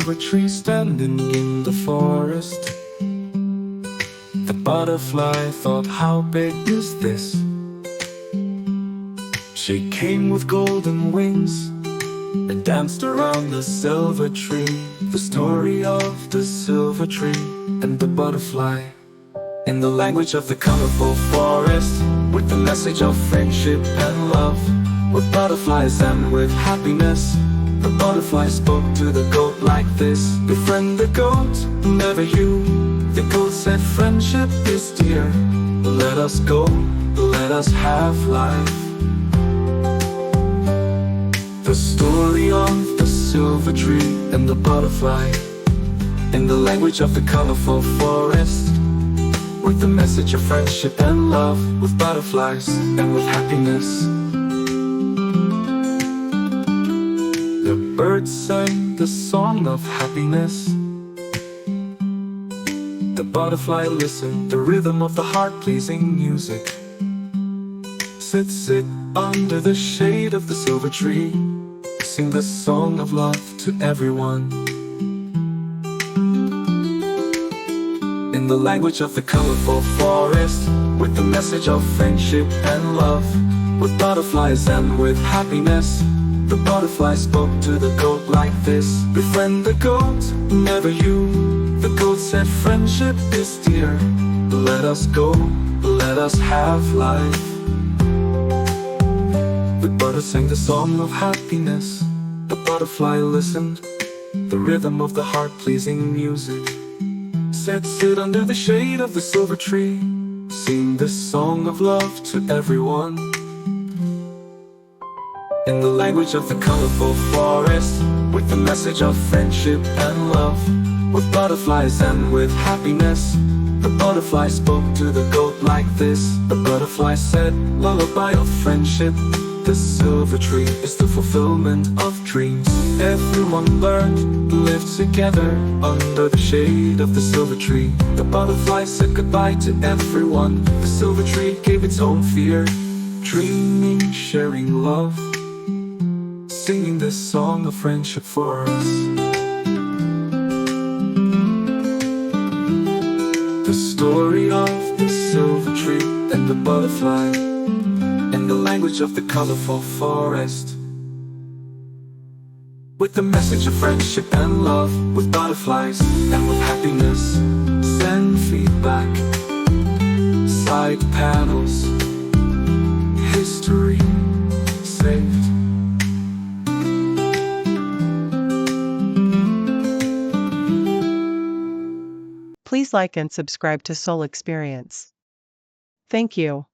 silver tree standing in the forest. The butterfly thought, how big is this? She came with golden wings and danced around the silver tree. The story of the silver tree and the butterfly. In the language of the colorful forest, with the message of friendship and love, with butterflies and with happiness, the butterfly spoke to the goat like this: befriend the goat, never you. The goat said, friendship is dear. Let us go, let us have life. The story of the silver tree and the butterfly. In the language of the colorful forest, with the message of friendship and love, with butterflies and with happiness. The birds sang the song of happiness. The butterfly listened, the rhythm of the heart-pleasing music. Sit, sit under the shade of the silver tree. Sing the song of love to everyone. In the language of the colorful forest, with the message of friendship and love, with butterflies and with happiness, the butterfly spoke to the goat like this: befriend the goat, never you. The goat said, friendship is dear. Let us go, let us have life. The bird sang the song of happiness. The butterfly listened, the rhythm of the heart-pleasing music. Sit, sit under the shade of the silver tree. Sing this song of love to everyone. In the language of the colorful forest, with the message of friendship and love, with butterflies and with happiness, the butterfly spoke to the goat like this: the butterfly said, lullaby of friendship. The silver tree is the fulfillment of dreams. Everyone learned, lived together under the shade of the silver tree. The butterfly said goodbye to everyone. The silver tree gave its own fear, dreaming, sharing love, singing this song of friendship for us. The story of the silver tree and the butterfly, in the language of the colorful forest, with the message of friendship and love, with butterflies and with happiness. Send feedback, side panels, history saved. Please like and subscribe to Soul Experience. Thank you.